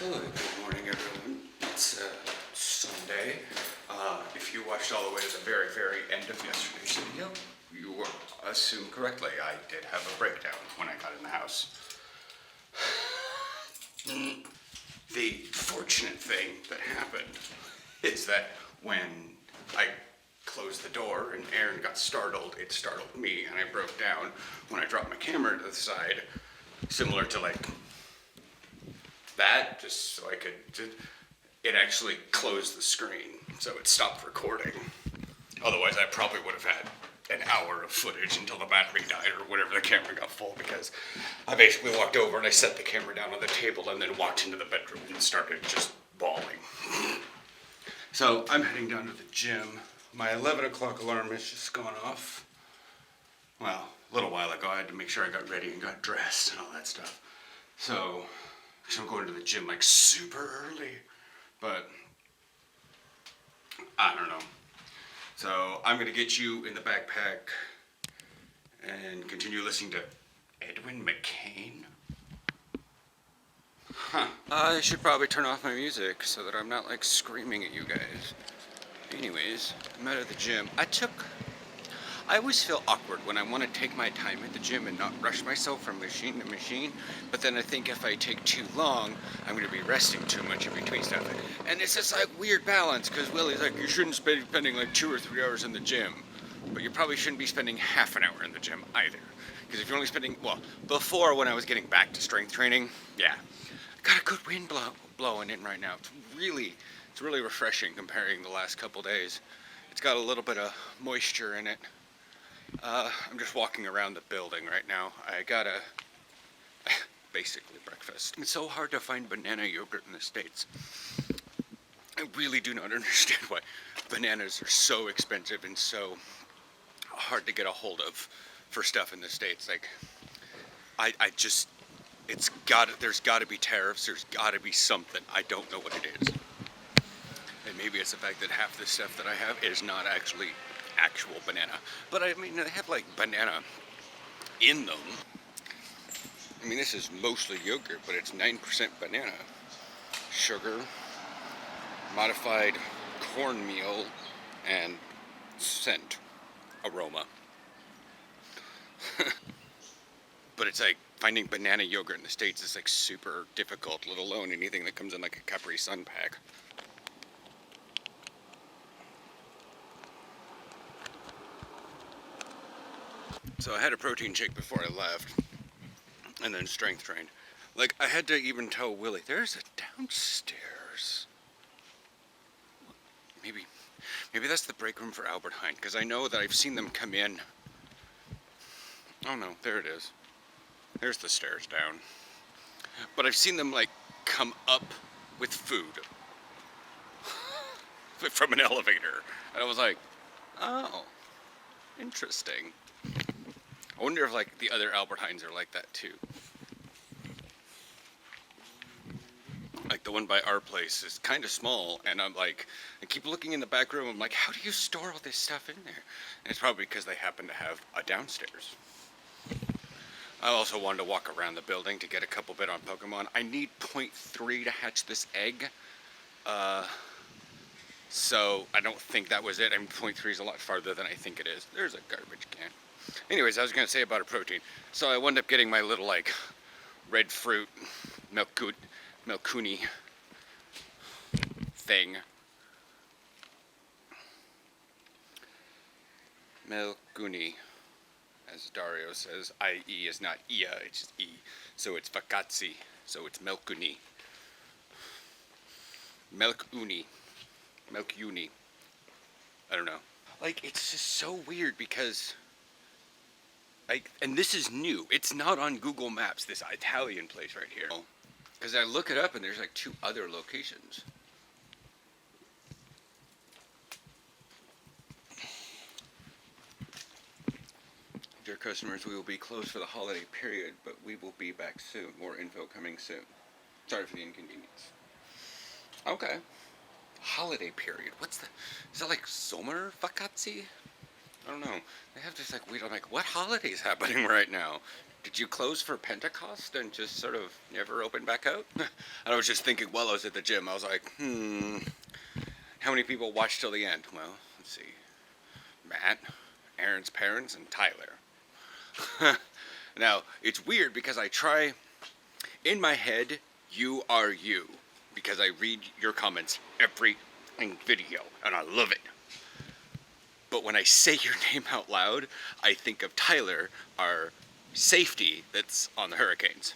Good morning, everyone. It's Sunday. If you watched all the way to the very, very end of yesterday's video, you were assumed correctly. I did have a breakdown when I got in the house. The fortunate thing that happened is that when I closed the door and Aaron got startled, it startled me and I broke down when I dropped my camera to the side, similar to like that, just so I could, it actually closed the screen, so it stopped recording. Otherwise, I probably would have had an hour of footage until the battery died or whatever, the camera got full, because I basically walked over and I set the camera down on the table and then walked into the bedroom and started just bawling. So I'm heading down to the gym. My 11 o'clock alarm has just gone off. Well, a little while ago. I had to make sure I got ready and got dressed and all that stuff. So I'm going to the gym like super early, but I don't know. So I'm gonna get you in the backpack and continue listening to Edwin McCain. Huh. I should probably turn off my music so that I'm not like screaming at you guys. Anyways, I'm out of the gym. I always feel awkward when I want to take my time at the gym and not rush myself from machine to machine, but then I think if I take too long, I'm going to be resting too much in between stuff. And it's this like weird balance, because Willie's like, you shouldn't be spending like 2 or 3 hours in the gym, but you probably shouldn't be spending half an hour in the gym either. Because if you're only spending, well, before when I was getting back to strength training, yeah, got a good wind blowing in right now. It's really refreshing comparing the last couple days. It's got a little bit of moisture in it. I'm just walking around the building right now. I got basically breakfast. It's so hard to find banana yogurt in the States. I really do not understand why bananas are so expensive and so hard to get a hold of for stuff in the States. Like, there's gotta be tariffs, there's gotta be something. I don't know what it is. And maybe it's the fact that half the stuff that I have is not actual banana. But I mean, they have like banana in them. I mean, this is mostly yogurt, but it's 9% banana. Sugar, modified cornmeal, and scent, aroma. But it's like finding banana yogurt in the States is like super difficult, let alone anything that comes in like a Capri Sun pack. So I had a protein shake before I left, and then strength trained. Like, I had to even tell Willie, there's a downstairs. Maybe that's the break room for Albert Heijn, because I know that I've seen them come in. Oh no, there it is. There's the stairs down. But I've seen them like come up with food from an elevator. And I was like, oh, interesting. I wonder if like the other Albert Heijns are like that too. Like the one by our place is kind of small, and I'm like, I keep looking in the back room, I'm like, how do you store all this stuff in there? And it's probably because they happen to have a downstairs. I also wanted to walk around the building to get a couple bit on Pokemon. I need 0.3 to hatch this egg. So I don't think that was it. I mean, 0.3 is a lot farther than I think it is. There's a garbage can. Anyways, I was going to say about a protein. So I wound up getting my little, like, red fruit Melkuni thing. Melkuni, as Dario says. I-E is not Ia, it's just E. So it's Vakatsi, so it's Melkuni. Melkuni. I don't know. Like, it's just so weird because... and this is new. It's not on Google Maps, this Italian place right here. Because I look it up and there's like 2 other locations. Dear customers, we will be closed for the holiday period, but we will be back soon. More info coming soon. Sorry for the inconvenience. Okay. Holiday period. Is that like Sommer Vakatsi? I don't know. They have this like weird, I'm like, what holiday is happening right now? Did you close for Pentecost and just sort of never open back out? I was just thinking while I was at the gym, I was like, how many people watched till the end? Well, let's see. Matt, Aaron's parents, and Tyler. Now, it's weird because I try, in my head, you are you. Because I read your comments every video, and I love it. But when I say your name out loud, I think of Tyler, our safety that's on the Hurricanes.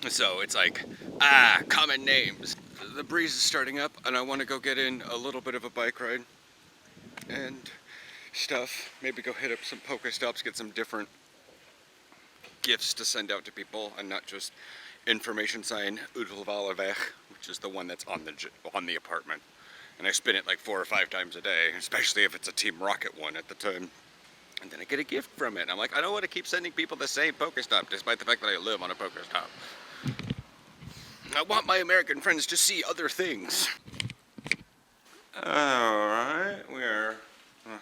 So it's like, common names. The breeze is starting up, and I want to go get in a little bit of a bike ride and stuff. Maybe go hit up some Pokestops, get some different gifts to send out to people, and not just information sign Udelvallerweg, which is the one that's on the apartment. And I spin it like 4 or 5 times a day, especially if it's a Team Rocket one at the time. And then I get a gift from it. I'm like, I don't want to keep sending people the same Pokestop, despite the fact that I live on a Pokestop. I want my American friends to see other things. Alright, we're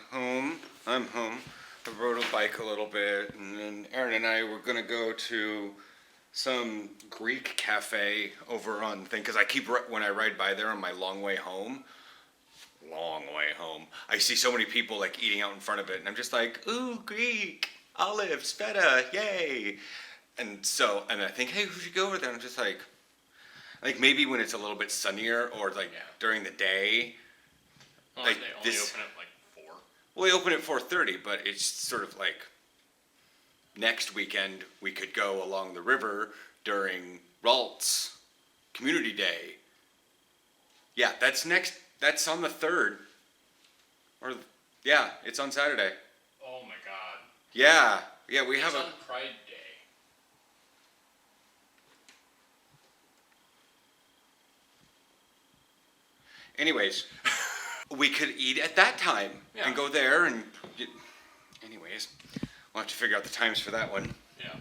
home. I'm home. I rode a bike a little bit, and then Aaron and I were going to go to some Greek cafe over on thing, because I keep, when I ride by there on my long way home, I see so many people like eating out in front of it, and I'm just like, ooh, Greek, olives, feta, yay. And I think, hey, we should go over there. And I'm just like maybe when it's a little bit sunnier or like during the day. Well, like they only open at like 4. Well, they open at 4:30, but it's sort of like next weekend we could go along the river during Ralt's Community Day. Yeah, that's on the 3rd. It's on Saturday. Oh my God. Yeah, we it's have on Pride Day. Anyways, we could eat at that time and go there and anyways, we'll have to figure out the times for that one. Yeah.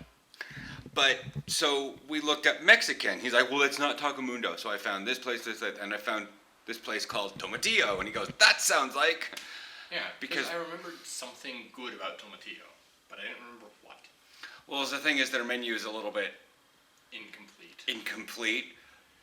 But, so we looked up Mexican. He's like, well, it's not Taco Mundo. So I found this place, and I found this place called Tomatillo. And he goes, that sounds like... Yeah, because I remembered something good about Tomatillo, but I didn't remember what. Well, the thing is, their menu is a little bit... Incomplete.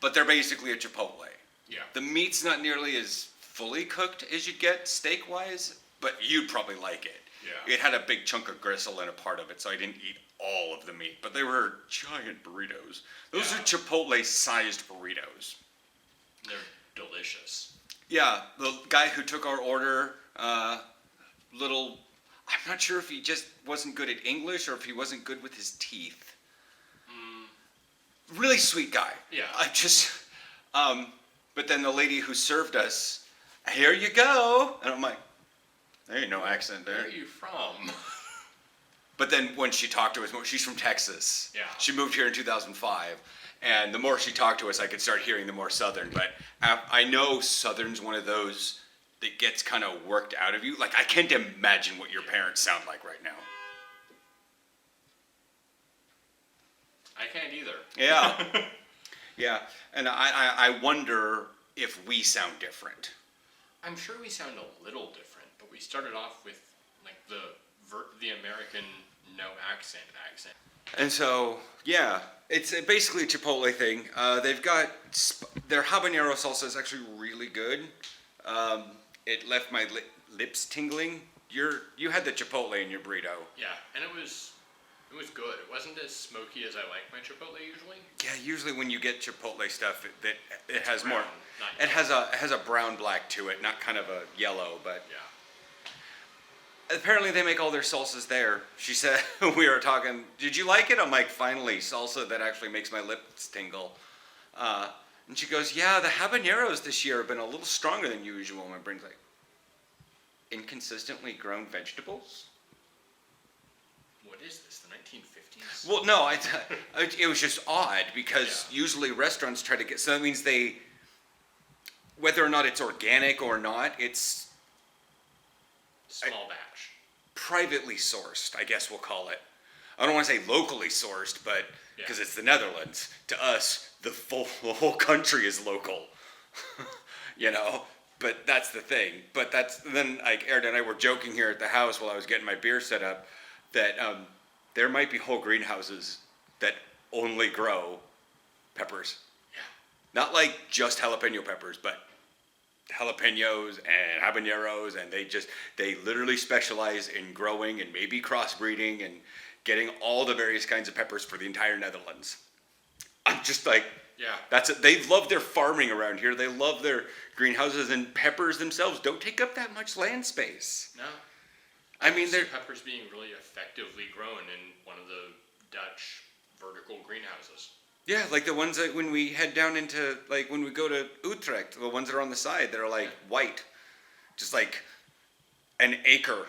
But they're basically a Chipotle. Yeah. The meat's not nearly as fully cooked as you'd get steak-wise, but you'd probably like it. Yeah. It had a big chunk of gristle in a part of it, so I didn't eat all of the meat. But they were giant burritos. Those are Chipotle-sized burritos. They're delicious. Yeah, the guy who took our order, I'm not sure if he just wasn't good at English or if he wasn't good with his teeth. Really sweet guy. Yeah. But then the lady who served us, here you go. And I'm like, there ain't no accent there. Where are you from? But then when she talked to us, she's from Texas. Yeah. She moved here in 2005. And the more she talked to us, I could start hearing the more Southern. But I know Southern's one of those that gets kind of worked out of you. Like, I can't imagine what your parents sound like right now. I can't either. Yeah. Yeah. And I wonder if we sound different. I'm sure we sound a little different, but we started off with like the American no accent. And so, yeah, it's basically a Chipotle thing. They've got their habanero salsa is actually really good. It left my lips tingling. You had the Chipotle in your burrito. Yeah, and it was good. It wasn't as smoky as I like my Chipotle usually. Yeah, usually when you get Chipotle stuff, it has brown, more. not It has a brown black to it, not kind of a yellow, but. Yeah. Apparently they make all their salsas there. She said, we were talking, did you like it? I'm like, finally, salsa that actually makes my lips tingle. And she goes, yeah, the habaneros this year have been a little stronger than usual. My brain's like, inconsistently grown vegetables? What is this, the 1950s? Well, no, it was just odd because usually restaurants try to get, so that means whether or not it's organic or not, it's small batch. Privately sourced, I guess we'll call it. I don't want to say locally sourced, but because it's the Netherlands. To us, the whole country is local. But that's the thing. But then like Aaron and I were joking here at the house while I was getting my beer set up that there might be whole greenhouses that only grow peppers. Yeah. Not like just jalapeno peppers, but jalapenos and habaneros, and they literally specialize in growing and maybe crossbreeding and getting all the various kinds of peppers for the entire Netherlands. I'm just like, Yeah. that's it. They love their farming around here. They love their greenhouses, and peppers themselves don't take up that much land space. No. I mean, see they're peppers being really effectively grown in one of the Dutch vertical greenhouses. yeah, like the ones that when we head down into, like when we go to Utrecht, the ones that are on the side that are like white, just like an acre.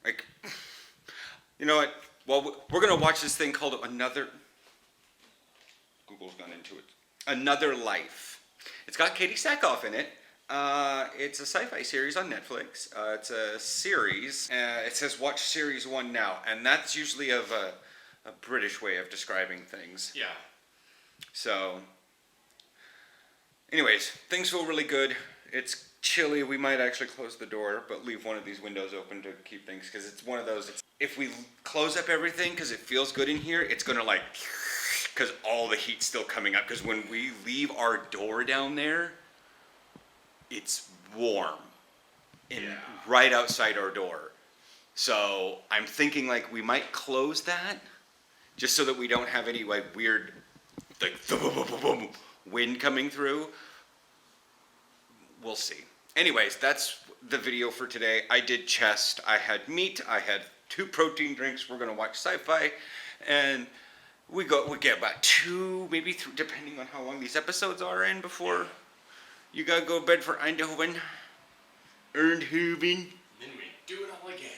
Like, you know what? Well, we're gonna watch this thing called Google's gone into it. Another Life. It's got Katie Sackhoff in it. It's a sci-fi series on Netflix. It's a series. It says watch series 1 now, and that's usually of a British way of describing things. Yeah. So, anyways, things feel really good. It's chilly. We might actually close the door, but leave one of these windows open to keep things, because it's one of those. If we close up everything because it feels good in here, it's gonna like, because all the heat's still coming up. Because when we leave our door down there, it's warm, right outside our door. So I'm thinking like we might close that, just so that we don't have any like weird, like wind coming through. We'll see. Anyways, that's the video for today. I did chest. I had meat. I had 2 protein drinks. We're gonna watch sci-fi, and we get about 2, maybe 3, depending on how long these episodes are in before you gotta go to bed for Eindhoven. Eindhoven. Then we do it all again.